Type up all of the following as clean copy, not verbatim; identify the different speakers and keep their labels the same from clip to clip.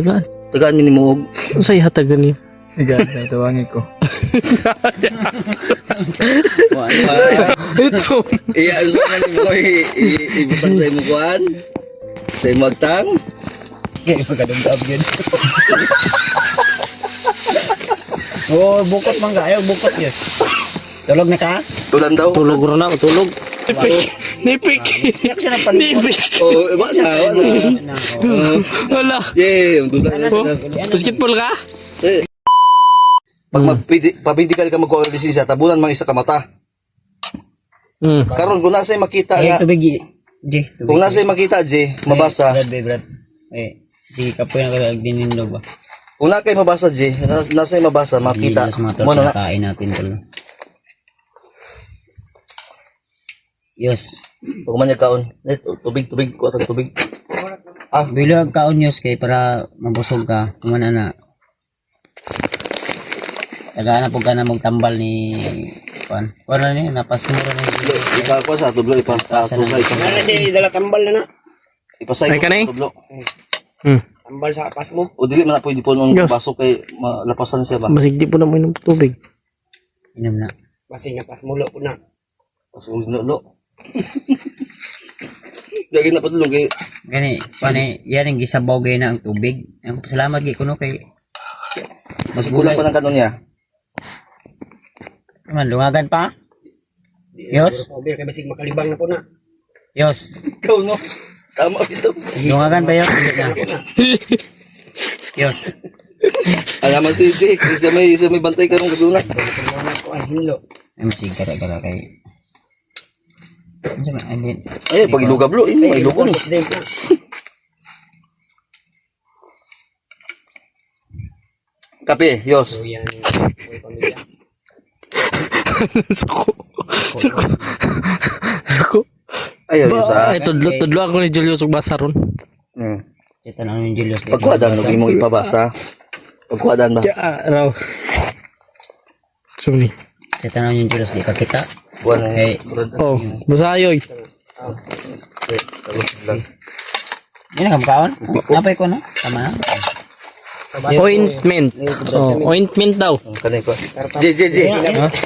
Speaker 1: Tagaan.
Speaker 2: Tagaan minimuog.
Speaker 1: Unsay hatagan niyo?
Speaker 3: Sige, tawangi ko.
Speaker 1: Ito.
Speaker 2: Iya, usa man mo ibutang sa imo kuan. Sa imo agtang.
Speaker 3: Okay, magkadugab yun. Oo, bukot man ka. Ayaw, bukot yes. Tulog na ka?
Speaker 2: Tulan daw.
Speaker 1: Tulog ro na, tulog. Nipik. Nipik.
Speaker 2: Oh, ba siya?
Speaker 1: Wala.
Speaker 2: Yeah, tulan na
Speaker 1: Oh,
Speaker 2: siya.
Speaker 1: basketball ka?
Speaker 2: Pag pabidikal ka magkuha ng lisensya, tabunan mang isa ka mata. Karon kung nasa'y makita
Speaker 3: Ay,
Speaker 2: nga,
Speaker 3: tubig. J.
Speaker 2: kung nasa'y makita, J, mabasa.
Speaker 3: Brad. Eh, sige, kapoy na ka dinindog ba?
Speaker 2: Kung na kayo mabasa, J, nasa'y mabasa, makita. Mo na nga.
Speaker 3: Kain natin tol. Yes.
Speaker 2: Pag man yung kaon. Tubig, kuha tag tubig.
Speaker 3: Bilo ang kaon yos kay para mabusog ka. Kumana na. Tagaan na po ka na magtambal ni Kuan. Kuan na niya, napasmuro na yung
Speaker 2: Ipa sa tublo, ipasay.
Speaker 3: Ano siya, dala tambal na na.
Speaker 2: Ipasay
Speaker 1: Ay, kanay?
Speaker 2: sa tublo.
Speaker 3: Tambal sa kapas mo.
Speaker 2: O dili man na pwede po nung
Speaker 1: Yes.
Speaker 2: baso kay malapasan siya ba?
Speaker 1: Basig di po na mo inom tubig.
Speaker 3: Inom na. Kasi napas mulo po na.
Speaker 2: Baso lo. Dagi na patulong kay
Speaker 3: Gani, pani, yan yung gisabaw gay na ang tubig. Ang salamat gay kuno kay
Speaker 2: mas kulang pa ng kanon niya.
Speaker 3: man lungagan pa. Yos.
Speaker 4: Kaya basig makalibang na po na.
Speaker 3: Yos.
Speaker 2: Ikaw no. Tama ito.
Speaker 3: Lungagan pa yos. Yos.
Speaker 2: Alaman si Jake, siya may bantay karong gaduna.
Speaker 4: Kailangan ko ay hinlo.
Speaker 3: Ang sige gara-gara kay. Ano man alin?
Speaker 2: Ay, pag ilugablo, may ilugon. Kape, yos.
Speaker 4: So yan yung pamilya.
Speaker 1: Suko. Suko.
Speaker 2: Ayaw, yos ah.
Speaker 1: Ay, tudlo ako ni Julius ug basa ron.
Speaker 3: Sita na yung Julius.
Speaker 2: Pagkuhadan, huwag mong ipabasa. Pagkuhadan ba?
Speaker 1: Raw. Sumi.
Speaker 3: Sita na yung Julius di ka kita.
Speaker 2: Buwan na
Speaker 3: Okay.
Speaker 1: Oh, basayoy.
Speaker 3: Yan ang kamkaon. Napay ko no? Tama na.
Speaker 1: Ointment. Oh, ointment daw.
Speaker 2: Kanay ko. J.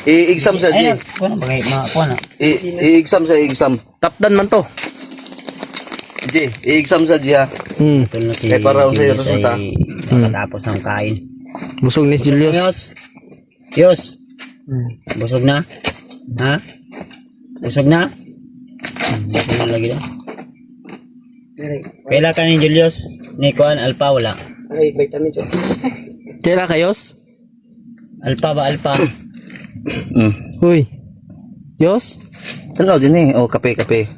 Speaker 2: I-exam sa J.
Speaker 3: Ay, kuno bagay mga kuno.
Speaker 2: I-exam sa exam.
Speaker 1: Tapdan man to.
Speaker 2: J, i-exam sa J ha.
Speaker 3: Ito na si
Speaker 2: Kaya para kung sa'yo
Speaker 3: Julius
Speaker 2: resulta.
Speaker 3: ay nakatapos ng kain.
Speaker 1: Busog ni Julius.
Speaker 3: Yos. Busog na? Ha? Busog na? Busog na lagi daw. Kaila ka ni Julius? Ni Kuan Alpa wala.
Speaker 4: Ay, vitamin siya.
Speaker 1: Kaya kayos?
Speaker 3: Alpa ba Alpa?
Speaker 1: Uy. Yos?
Speaker 2: Ano din eh? Oh, kape. Kape.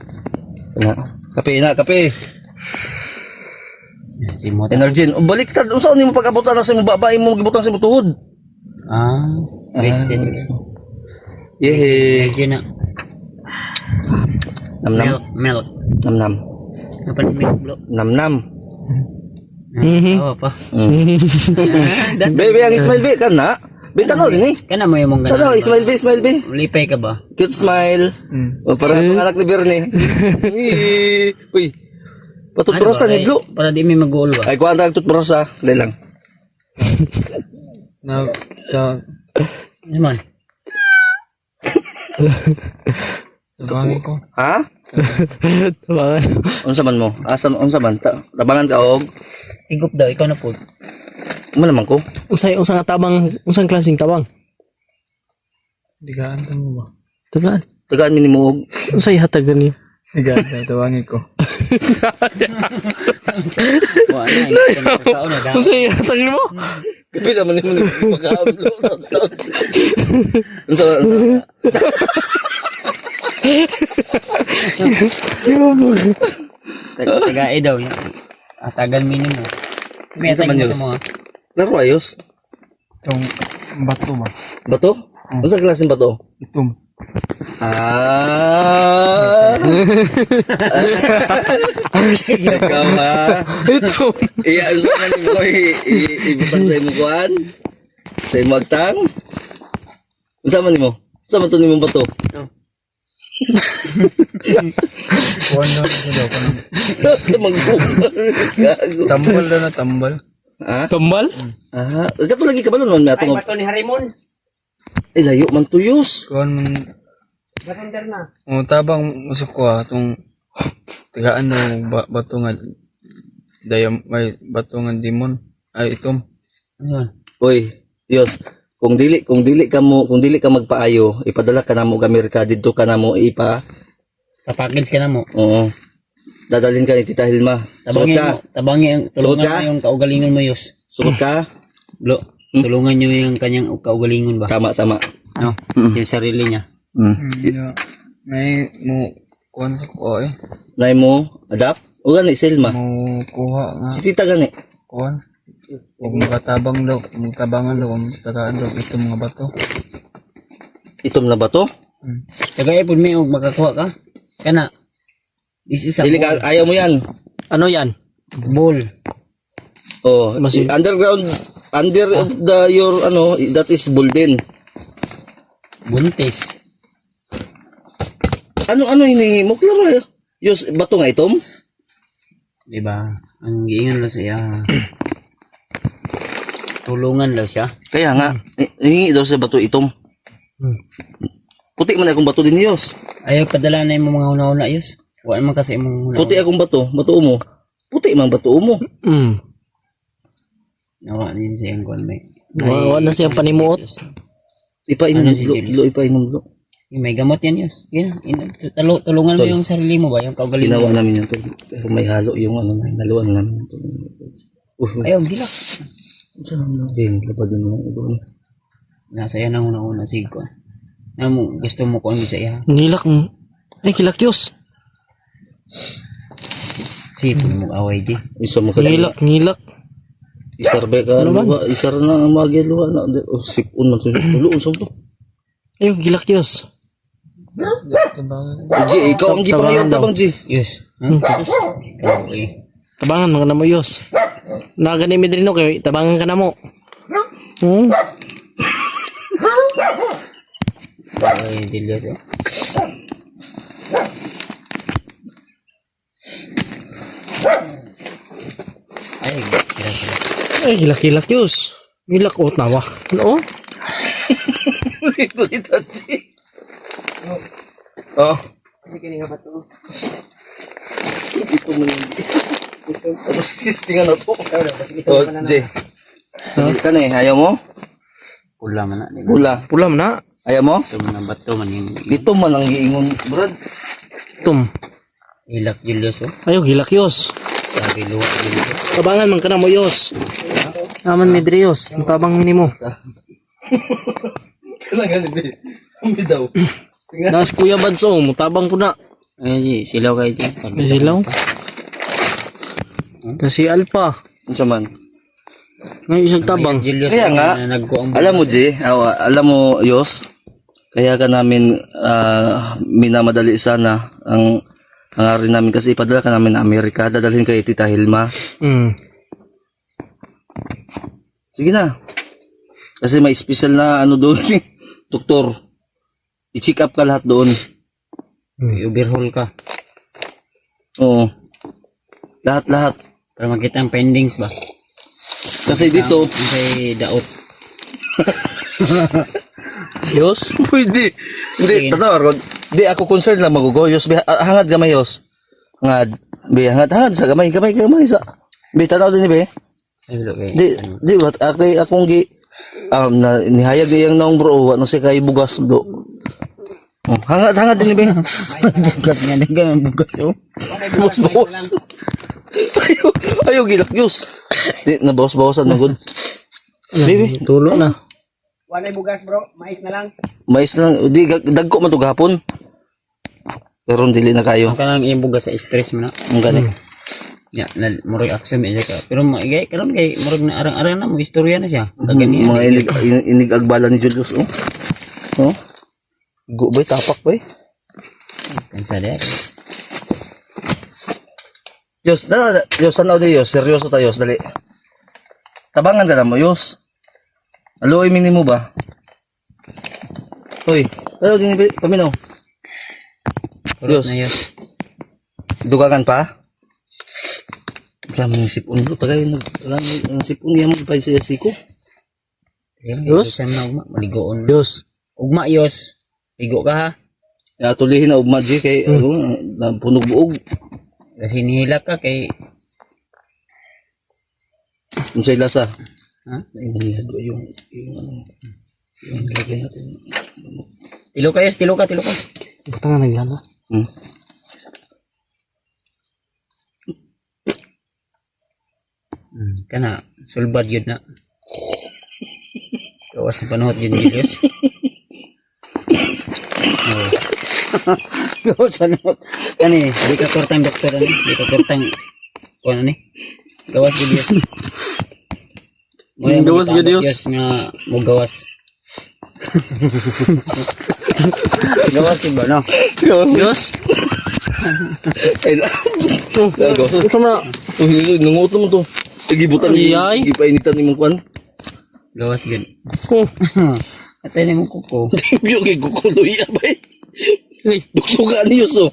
Speaker 3: Si Mota.
Speaker 2: Energy. Oh, baliktad. Saan mo pag-abutan na sa mo babae mo gibutan sa mo tuhod?
Speaker 3: Ah, grades din.
Speaker 2: Yehe.
Speaker 3: Medyo na.
Speaker 2: Namnam.
Speaker 3: Milk.
Speaker 2: Namnam.
Speaker 3: Apa ni milk bro?
Speaker 2: Namnam.
Speaker 3: Oh, apa?
Speaker 2: Baby, ang smile be kan na. Bintanaw din eh.
Speaker 3: Kana mo yung mga
Speaker 2: Tanaw, smile be.
Speaker 3: Lipay ka ba?
Speaker 2: Cute smile. O para itong anak ni Bernie. Uy. Patutbrusan ni Blue.
Speaker 3: Para di may mag-uol ba?
Speaker 2: Ay, kuha ang tutbrusa. Dali lang.
Speaker 3: Ano man?
Speaker 4: Tabangan ko.
Speaker 2: Ha?
Speaker 1: Tabangan.
Speaker 2: Unsa man mo? Unsa man? Tabangan ka og.
Speaker 3: Sigup daw, ikaw na po.
Speaker 2: Mo naman ko.
Speaker 1: Usang tabang, usang klaseng tabang.
Speaker 4: Digaan ka mo ba?
Speaker 1: Tagaan.
Speaker 2: Tagaan minimuog.
Speaker 1: Usay hatagan niyo?
Speaker 4: Digaan ka, tawangi ko.
Speaker 3: Wala na, ikaw na daw.
Speaker 1: Usay hatagan mo?
Speaker 2: Kapi naman mo pagkaablo. Unsa?
Speaker 3: Tagay daw. Atagan minimo. May
Speaker 2: Unsa man
Speaker 3: atay
Speaker 2: yun?
Speaker 3: mo sa mga.
Speaker 2: Laro ayos.
Speaker 4: Itong bato ba?
Speaker 2: Bato? Unsa klaseng bato?
Speaker 4: Itom.
Speaker 2: Ah. Ikaw ha.
Speaker 1: Ito.
Speaker 2: Iya, unsa man mo ibutang sa imong kuan? Sa imong agtang? Unsa man nimo? Unsa man to nimong bato?
Speaker 4: Kuwan na ito daw.
Speaker 2: Sa magbubugbal. Gago.
Speaker 4: Tambal na tambal.
Speaker 2: Ha?
Speaker 1: Tumbal?
Speaker 2: Ah, kato lagi ka ba nun? May
Speaker 3: Ay,
Speaker 2: atong
Speaker 3: bato ni Harimon.
Speaker 2: layo man tuyos.
Speaker 4: Kuan man.
Speaker 3: Batong na.
Speaker 4: Tabang masuk ko itong tagaan ng batungan. May batungan demon. Ay, itom.
Speaker 3: Ano?
Speaker 2: Oy, Diyos. Kung dili ka magpaayo, ipadala ka namo ka Amerika didto ka namo ipa.
Speaker 3: Papakils ka na mo.
Speaker 2: Oo. Dadalhin ka ni Tita Hilma. Sugot ka.
Speaker 3: Tabangin, tulungan
Speaker 2: Sugot ka?
Speaker 3: mo yung kaugalingon mo, Yus.
Speaker 2: Sugot ka.
Speaker 3: Lo, tulungan nyo yung kanyang kaugalingon ba?
Speaker 2: Tama.
Speaker 3: No? Yung sarili niya.
Speaker 4: May mo kuan sa ko eh.
Speaker 2: Nay mo adapt o gani Selma.
Speaker 4: Mo kuha nga
Speaker 2: Si Tita gani.
Speaker 4: kuan. Huwag makatabang daw, magtabangan daw, tagaan daw itong mga bato.
Speaker 2: Itom na ba to?
Speaker 3: Tagay po may og makakuha ka. Kana. This is a
Speaker 2: Dili ka ayaw mo yan.
Speaker 1: Ano yan?
Speaker 3: ball.
Speaker 2: Oh,
Speaker 1: Masin-
Speaker 2: underground under of the your that is Bulden.
Speaker 3: Buntis.
Speaker 2: Ano hinihingi mo? Klaro. Yus bato nga itom.
Speaker 3: Diba? Ang giingan lang siya. Tulungan lang siya.
Speaker 2: Kaya nga hihingi daw sa bato itom. Puti man akong bato din Yus.
Speaker 3: Ayaw padala na yung mga una-una, Yus. Wala man kasi yung mga
Speaker 2: Puti akong bato mo. Puti man bato mo.
Speaker 3: Nawa din siya yung kwan may.
Speaker 1: Wala na siyang panimuot.
Speaker 2: Ipainom
Speaker 3: Ano si
Speaker 2: lo,
Speaker 3: Julius?
Speaker 2: lo ipainom lo.
Speaker 3: May gamot yan, Yus. Yan. Tulungan mo
Speaker 2: Tol.
Speaker 3: yung sarili mo ba? Yung kaugalingon.
Speaker 2: Ginawa namin yan to. Pero may halo yung naluan namin to.
Speaker 3: Ayaw, gilak.
Speaker 2: Labad mo na doon.
Speaker 3: Nasa yan ang una-una, sige ko. Na mo, gusto mo ko ang sa iya.
Speaker 1: Nilak mo. Ay, kilakyos.
Speaker 3: Sipon mo away, G.
Speaker 2: Isa mo ka
Speaker 1: Nilak.
Speaker 2: isarbe ka
Speaker 1: Ano man?
Speaker 2: luwa, isar na ang magi luwa na sipon man tulo unsa to.
Speaker 1: Ay, kilakyos.
Speaker 4: Tabangan.
Speaker 2: G, ikaw ang gipayon
Speaker 1: Tabangan daw.
Speaker 2: tabang G.
Speaker 3: Yes. Yes. Ikaw, eh.
Speaker 1: Tabangan mga na mo, Yos. Nagani mi din kayo, tabangan ka na mo.
Speaker 3: Ay, Julius, eh. Ay, kira.
Speaker 1: Ay, kilakyos. Nilak o tawa. Ano?
Speaker 2: Kulit G. Oh,
Speaker 3: Kasi kininga ba ito?
Speaker 2: ito mo yun. Tapos tistingan na to. Oh, G. Kani, ayaw mo?
Speaker 3: Pula man na, di ba?
Speaker 2: Bula.
Speaker 1: Pula man na.
Speaker 2: Ayaw mo?
Speaker 3: Ito man ang bato man yung
Speaker 2: Dito man ang giingon, Brad.
Speaker 1: Tum.
Speaker 3: ilak Julius, oh.
Speaker 1: Ayo, kilakyos.
Speaker 3: Sabi luwa, Julius.
Speaker 1: Tabangan man ka na mo, Yos. Naman mi diri, Yos. Ang tabang minimo.
Speaker 2: Kailangan ni Kami daw.
Speaker 1: Nas Kuya Bads, oh. Mutabang ko na.
Speaker 3: Ay, G, silaw kayo, G.
Speaker 1: May silaw. Kasi Alpha.
Speaker 2: Unsa man?
Speaker 1: Ngayon isang tabang.
Speaker 3: Julius,
Speaker 2: Kaya nga,
Speaker 3: na nagkuang
Speaker 2: alam mo, G, alam mo, Yos, kaya ka namin minamadali sana ang hangarin namin kasi ipadala ka namin na Amerika, dadalhin kay Tita Hilma. Sige na. Kasi may special na doon, doktor. I-check up ka lahat doon.
Speaker 3: overhaul ka.
Speaker 2: Oo. Lahat.
Speaker 3: Para makita ang pendings ba?
Speaker 2: Kasi dito,
Speaker 3: Kasi daot.
Speaker 1: Yos?
Speaker 2: pwede. Hindi,
Speaker 3: Sige.
Speaker 2: totoo. Di ako concerned lang maguguyos. Hangad gamay, Yos. Hangad. Hangad sa gamay sa. Tanaw din ni be.
Speaker 3: Ay, wala kayo.
Speaker 2: Di ba akong nihayag iyang naong bro, wa na siya kay bugas do. Oh, hangad din ni be.
Speaker 3: Bugas nga, nagawang bugas, oh.
Speaker 2: Bawas. Ayaw gilakyos. Di nabawas-bawasan na good.
Speaker 1: Baby, tulo na.
Speaker 3: Walay bugas, bro. Mais na lang.
Speaker 2: Mais lang, di dagko man to gahapon. Pero dili na kayo.
Speaker 3: Ang kanang iyong bugas sa stress mo na.
Speaker 2: Ang gani.
Speaker 3: Ya, murag action may ka. Pero maigay karon kay murag na arang-arang na mo istorya na siya. Kagani.
Speaker 2: Mga inig agbala ni Julius oh. Oh. Go bay tapak bay.
Speaker 3: Kansa dia.
Speaker 2: Yos, sanaw di Yos, seryoso tayo, Yos, dali. Tabangan ka na mo, Yos. Aloy minimo ba? Hoy, ano din paminaw?
Speaker 3: Kurot
Speaker 2: Yos.
Speaker 3: na yun.
Speaker 2: Dugangan pa? Kaya mga sipon bro, tagay ang sipon niya mo pa siya siko.
Speaker 1: Yos?
Speaker 3: Yos na ugma, maligoon.
Speaker 1: Yos.
Speaker 3: Ugma Yos. Ligo ka ha.
Speaker 2: Ya tulihin na ugma di kay punog buog.
Speaker 3: Kasi nihila ka kay
Speaker 2: Unsay lasa?
Speaker 3: ha?
Speaker 2: Ay manihado yung lagay natin.
Speaker 3: Tilo ka Yos, tilo ka.
Speaker 1: Buta nga naglala.
Speaker 2: Hmm.
Speaker 3: Kana, sulbad yun na. Gawas na panuhot yun, Julius. Oh. Gawas na panuhot. Kani, di ka kortang doktor ani. Di ka kortang, ano ni? Gawas, Julius.
Speaker 1: Gawas, Julius.
Speaker 3: Nga, mo gawas. Gawas ba, no?
Speaker 1: Yos.
Speaker 2: Ay na.
Speaker 1: Ito na.
Speaker 2: Nanguot naman to. Gibutan ni
Speaker 1: Ay.
Speaker 2: gipainitan ni mong kwan.
Speaker 3: Gawas yun.
Speaker 1: Oh.
Speaker 3: Atay na mong kuko.
Speaker 2: Yung gikukuloy abay.
Speaker 1: Uy.
Speaker 2: Duksuga niyo so.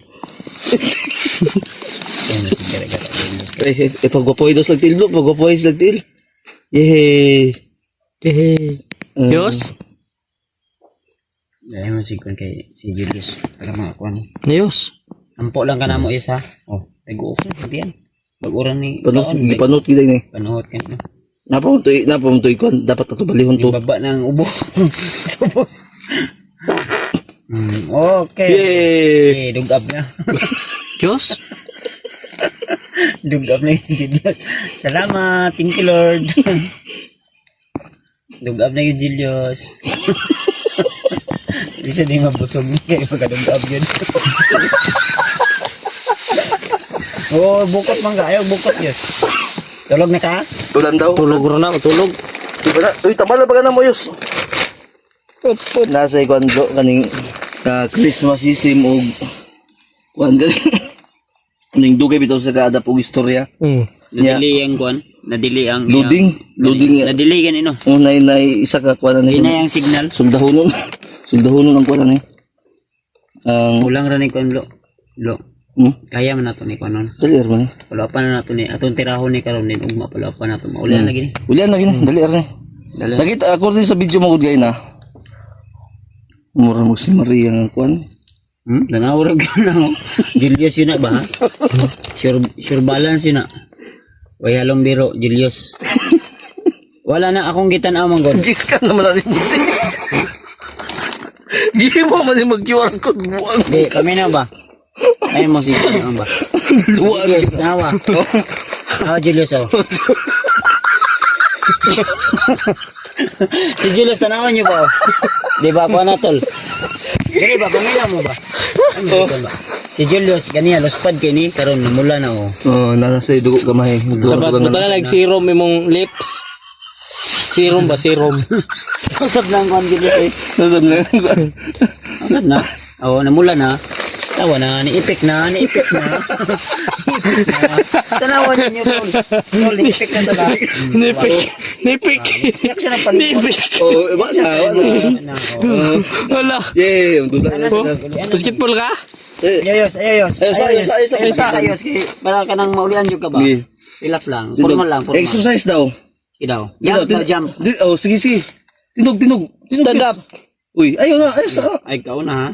Speaker 2: Pagwapoy daw sa til bro, pagwapoy sa til. Yehey.
Speaker 1: Yos.
Speaker 3: Dahil mo siguro kay si Julius. Para mga kuwan.
Speaker 1: Yos.
Speaker 3: Ampo lang ka na mo isa. Oh, nag-uok na. Sabi yan. Pag-uran ni
Speaker 2: Gipanot gid ni.
Speaker 3: panuhot ka na.
Speaker 2: Napamuntoy kwan, dapat ato balihon to.
Speaker 3: Yung baba ng ubo. Supos. Okay.
Speaker 2: Yay!
Speaker 3: Okay, dugab na.
Speaker 1: Yos.
Speaker 3: Dugab na yung Julius. Salamat. Thank you, Lord. Dugab na yung Julius. Bisa di mabusog niya kayo pagkadugab yun. Oh, bukot man ka. Ayaw, bukot yun. Tulog na ka?
Speaker 2: Tulan daw.
Speaker 1: Tulog ro na, tulog.
Speaker 2: Diba na? Uy, tambala ba ka na mo, Yos? Nasa ikwan bro, kaning Christmas season o kwan galing. Kaning dugay bitaw sa kaadap og istorya.
Speaker 3: Nadili ang kuan. Nadili ang...
Speaker 2: Loading.
Speaker 3: Nadili gan ino.
Speaker 2: Unay na isa ka kwan
Speaker 3: Hindi
Speaker 2: ni.
Speaker 3: na yung signal.
Speaker 2: Suldahonon. Suldahonon ang kwan ni. Ang
Speaker 3: Kulang ra ni kuan lo. Kaya man nato ni kuan nun.
Speaker 2: dali man.
Speaker 3: Wala pa na nato ni. Atong tirahon ni karon din. Ugma pala pa nato. Maulian lagi ni.
Speaker 2: Ulian lagi ni, dali ni.
Speaker 3: Dali.
Speaker 2: Nakita ako din sa video mo gud gay na. Mura mo si Maria ang kwan.
Speaker 3: Nanawag ka na. Julius yun na ba? Sure balance yun na. Wayalong biro, Julius. Wala na akong gitan man god.
Speaker 2: Gis ka naman na ni mo. Gihi mo man yung mag-QR code buwang.
Speaker 3: Di, kami na ba? Ay mo si ano ba?
Speaker 2: Buwang.
Speaker 3: Julius, tanawa. Julius oh. Si Julius, tanawan niyo ba? Di ba po na tol? Dili ba, pamilya mo ba? Ano ba? Si Julius, ganiya, lospad kayo ni, karon mula na oh.
Speaker 2: Oh, nasa dugo gamay.
Speaker 1: Sabat mo talaga nag-serum imong lips. Serum ba? Serum.
Speaker 3: Usap na ang kuhan Julius eh.
Speaker 2: Nasab na.
Speaker 3: Usap na. Oo, namula na. Tawa na, niipik na. Tanawan ninyo, tol. Tol, niipik na ito ba?
Speaker 1: Nipik.
Speaker 3: Iyak siya ng palikot.
Speaker 1: Nipik.
Speaker 2: Oh, wala.
Speaker 1: Wala.
Speaker 2: Yay, ang duda na
Speaker 1: Oh,
Speaker 2: sila.
Speaker 1: basketball ka?
Speaker 3: Ayos.
Speaker 2: Ayos.
Speaker 3: Ayos. Para ka nang maulian yung ka ba? Relax lang. Formal lang.
Speaker 2: Exercise daw.
Speaker 3: Daw. Jump.
Speaker 2: Oh, sige. Tinog.
Speaker 1: Stand up.
Speaker 2: Uy, ayaw na. Ayos na.
Speaker 3: Ay, ikaw na ha.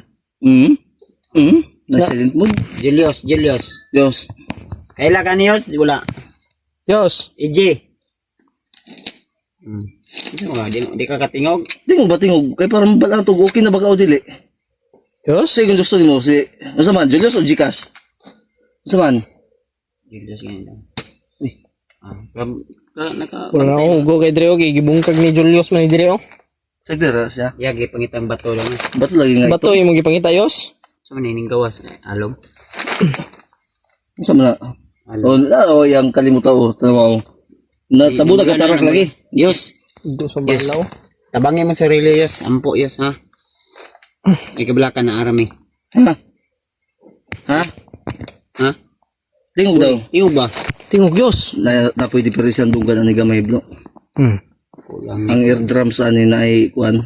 Speaker 2: Na-silent mood.
Speaker 3: Julius.
Speaker 2: Diyos.
Speaker 3: Kaila ka niyos? Wala.
Speaker 1: Yos.
Speaker 3: EJ. Di ka katingog?
Speaker 2: Di mo ba tingog? Kaya parang balang to. Okay na ba ka o dili?
Speaker 1: Yos.
Speaker 2: Sige, gusto mo. Ano man? Julius o Gcash? Ano man?
Speaker 3: Julius yan daw.
Speaker 2: Uy.
Speaker 1: Wala akong ugo kay Dre. Okay, gibungkag ni Julius man ni Dre.
Speaker 2: Sagdara siya.
Speaker 3: Yagi, pangitang bato lang.
Speaker 2: Ba't lagi nga ito?
Speaker 1: Bato yung gipangita, Yos.
Speaker 3: Sa manining gawas. Alom.
Speaker 2: Ano man na? Oh, yung kalimutan ko. Tanaw. Natabo na katarak lagi.
Speaker 3: Yos.
Speaker 1: Ito sa
Speaker 3: Yes.
Speaker 1: balaw.
Speaker 3: Tabangin mo sarili, Yos. Ampo, Yos, ha? Ikablakan na arami. Ha?
Speaker 2: Tingog daw.
Speaker 3: Iyo ba?
Speaker 1: Tingog, Yos.
Speaker 2: Na pwede pa rin siyang dunggan ang gamay blo.
Speaker 3: Kulang.
Speaker 2: Ang eardrum sa ani na ay kuan.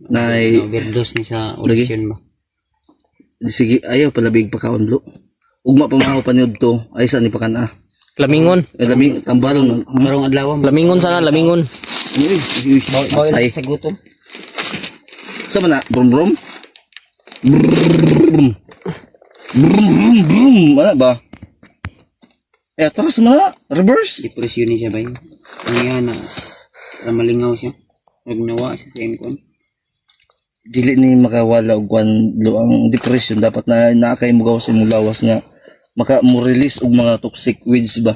Speaker 2: Na ay
Speaker 3: Overdose ni sa audition ba?
Speaker 2: sige ayaw palabig pa kaon blo. Ugma pamahaw paniud to ay sa ni pakana.
Speaker 1: Lamingon.
Speaker 2: Lamig, tambalon.
Speaker 3: Karong adlaw mo.
Speaker 1: Lamingon sana, lamingon.
Speaker 3: Bawal
Speaker 2: Ay,
Speaker 3: sa gutom.
Speaker 2: sama na, brum brum. Brum. Brum brum. Wala ba? Atras mana, reverse.
Speaker 3: Depresyon ni siya ba yun? Ang yan na malingaw siya. Nagnawa siya sa imkon.
Speaker 2: Dili ni makawala og kwan ang depression dapat na naakay mo gawas imong lawas nga maka mo release og mga toxic weeds ba.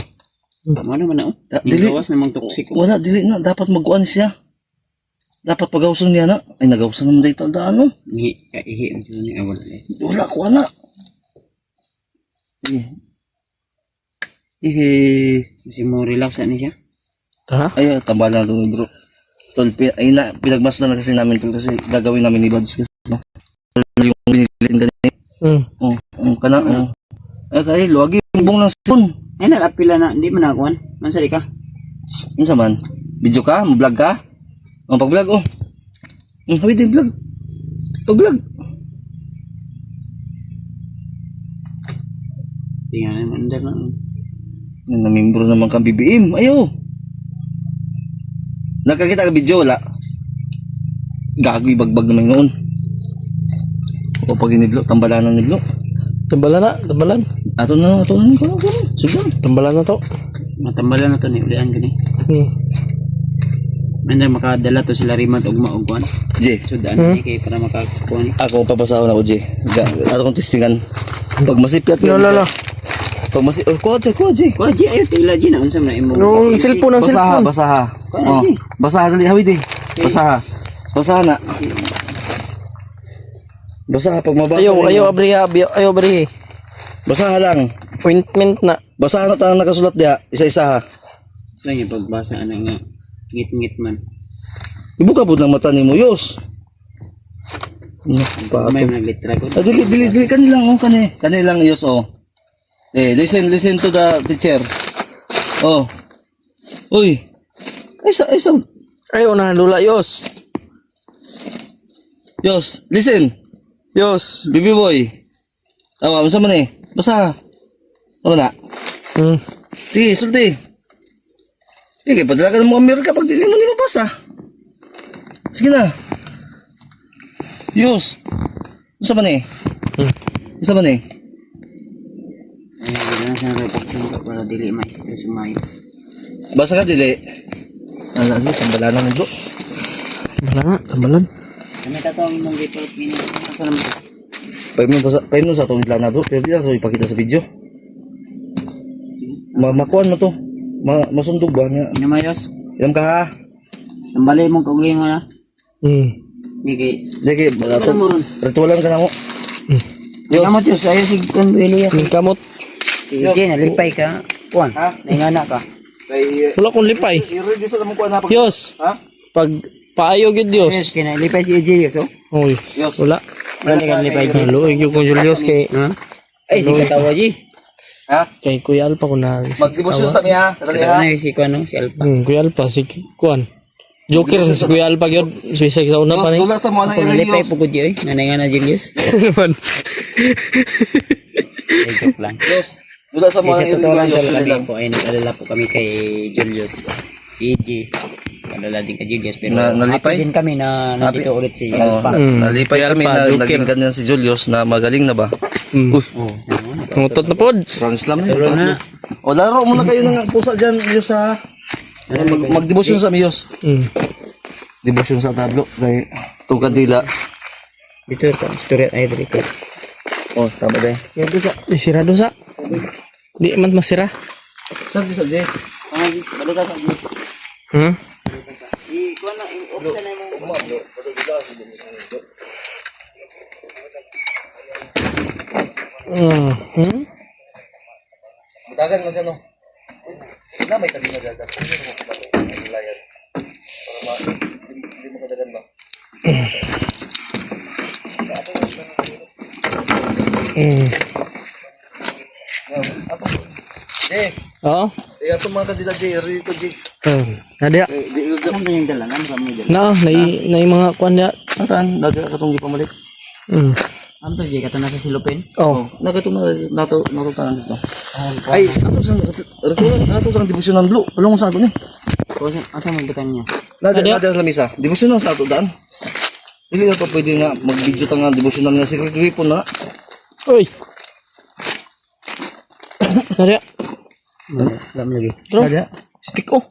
Speaker 3: Ano naman na oh.
Speaker 2: Dili.
Speaker 3: Yung gawas namang toxic.
Speaker 2: Wala dili na dapat magkuan siya. Dapat pagawson niya na. Ay nagawson naman dito daan no.
Speaker 3: Ihi ang siya ni awal.
Speaker 2: Wala ko na.
Speaker 3: Kasi mo relax ni siya.
Speaker 1: Ha?
Speaker 2: Ay tambalan to bro. Tol ay na pinagmasdan na kasi namin tol kasi gagawin namin ni Bads no. Yung binilin kanina. Oh, kana oh. Ay kay luwagi bong ng sipon.
Speaker 3: Ay nalapila na. Hindi man nakuhan. Mansari ka.
Speaker 2: Unsa man? Video ka? Mo-vlog ka? Oh, pag-vlog oh. Hawid din vlog. Pag-vlog.
Speaker 3: Tingnan naman na lang.
Speaker 2: Namembro naman kang BBM. Ayo. Nakakita ka video wala? Gagi bagbag naman noon. O pag iniblo, tambalanan niblo.
Speaker 1: Tambalan na, tambalan.
Speaker 2: Ato na. Sige.
Speaker 1: Tambalan na to.
Speaker 3: Matambalan na to ni ulian gani. Manda makadala to sila rimat og maugwan.
Speaker 2: J.
Speaker 3: So daan ni kay para makakuha ni.
Speaker 2: Ako papasahon ako, J. Ato kong testingan. Pag masipyat
Speaker 1: No, no, no.
Speaker 2: Pag masipyat. Oh, kuha, J.
Speaker 3: Kuha ji ayo tila ji na unsa na imo.
Speaker 1: Yung cellphone ng
Speaker 2: Basaha,
Speaker 1: cellphone.
Speaker 2: basaha.
Speaker 3: Kuha
Speaker 2: Oh,
Speaker 3: J.
Speaker 2: basaha dali, hawid eh. Basaha. Basaha na. Basaha pag mabasa.
Speaker 1: Ayaw, abri.
Speaker 2: Basaha lang.
Speaker 1: Appointment na.
Speaker 2: Basaha na tanang nakasulat diha, isa-isa ha.
Speaker 3: Sa inyo pagbasa ana nga ngit-ngit man.
Speaker 2: Ibuka po ng mata ni mo, Yos.
Speaker 3: May mga litra ko.
Speaker 2: Dili, kanilang, oh, kanilang, Yos, oh. Listen to the teacher. Oh. Uy. Ay, sound.
Speaker 1: Ayaw na, lula, Yos.
Speaker 2: Yos, listen.
Speaker 1: Yos.
Speaker 2: Baby boy. Awa, masa man eh. Basa. Ano na? Sige, sulti. Sige, padala ka ng mga Amerika pag di mo mabasa. Sige na. Yos. Masa man eh. Masa man eh.
Speaker 3: Ay gana sa reflection ka para dili ma-stress umayo.
Speaker 2: Basa ka dili. Ala, tambalanan nito.
Speaker 1: Tambalan.
Speaker 3: Kami tatawag mong gito pini sa naman.
Speaker 2: 5 minutes sa tuwid lang na bro. Pero di na so ipakita sa video. Makuan mo to. Masundog ba niya?
Speaker 3: Ino mayos.
Speaker 2: Ilam ka ha?
Speaker 3: Tambali mong kaugli mo na. Sige.
Speaker 2: Sige, ritualan ka na mo.
Speaker 3: Yos. Kamot yos, ayo si Kun Elias.
Speaker 1: May kamot.
Speaker 3: Sige, nalipay ka. Kuan, nangana ka.
Speaker 1: Wala kong lipay.
Speaker 2: I-ready sa mo kuan na pag.
Speaker 1: Yos.
Speaker 2: Ha?
Speaker 1: Pag paayog yun,
Speaker 3: Yes,
Speaker 1: Diyos.
Speaker 3: kinalipay si Elias, oh.
Speaker 1: Uy,
Speaker 2: Yos.
Speaker 1: wala.
Speaker 3: Wala ka nalipay dyan.
Speaker 1: Luig yung kong Julius kay,
Speaker 3: Ay, si Katawa, Ji.
Speaker 2: Ha?
Speaker 1: kay Kuya Alpa ko na.
Speaker 2: Mag-debosyon sa mi ha. Dali ha.
Speaker 3: Katawa na si Kuan, no? Si Alpa.
Speaker 1: Kuya Alpa, si Kuan. Joker, si Kuya Alpa yun. Suicide sa una pa
Speaker 2: Yos,
Speaker 1: ni.
Speaker 2: dula sa mo nang
Speaker 3: Kung
Speaker 2: i-ready.
Speaker 3: nalipay po ko, Ji, oy. Nanangana, Julius.
Speaker 1: Naman.
Speaker 3: Ay, joke lang.
Speaker 2: Yos. Dula sa mo
Speaker 3: Sa
Speaker 2: nang
Speaker 3: totoo lang
Speaker 2: i-ready. Yos,
Speaker 3: talaga
Speaker 2: dali lang.
Speaker 3: kami po ay nag-alala po kami kay Julius. Si EJ. Alala din kay Julius. Pero
Speaker 2: Nalipay?
Speaker 3: happy din kami na nandito ulit si
Speaker 2: Oh,
Speaker 3: Alpa.
Speaker 2: nalipay
Speaker 1: Kuya
Speaker 2: kami
Speaker 1: Alpa,
Speaker 2: na
Speaker 1: Joker.
Speaker 2: naging ganyan si Julius na magaling na ba? Uy,
Speaker 3: Oh,
Speaker 1: Mutot na pod.
Speaker 2: translam
Speaker 3: pero na.
Speaker 2: O laro muna kayo ng pusa dyan, Yos ha. Mag-debosyon sa mi, Yos. Debosyon sa tablo kay itong kandila.
Speaker 3: Dito ito, story ay dito.
Speaker 2: Oh, tama din.
Speaker 1: Sira doon sa. Di man masira.
Speaker 2: Saan di sa Jay?
Speaker 3: Ay, balik ka sa dito. Ikuan na, option na mo.
Speaker 2: Dagan mo dyan, no? Na may kanina dagat. Hindi mo makapaglayan. Para hindi mo kadagan ba? Ato. Jay,
Speaker 1: Oo.
Speaker 2: ato mga kandila Jay, rito Jay.
Speaker 1: Nadia.
Speaker 3: Saan ba yung dala? Ano ba mo dala?
Speaker 1: Na, nai mga kuan niya.
Speaker 2: Atan, dagat katong gipamalik.
Speaker 3: Ano to, Jay? Kato na sa silupin?
Speaker 1: Oh.
Speaker 2: Nagato tanan dito. Ay, ato sang dibusyonan blue. Palong sa ato ni.
Speaker 3: Kung asa mo butan niya?
Speaker 2: Nada sa misa. Dibusyonan sa ato daan. Dili na to pwede nga mag-video ta nga dibusyonan nga secret weapon na.
Speaker 1: Uy. Nariya.
Speaker 3: Alam lagi.
Speaker 2: Nada. Stick oh.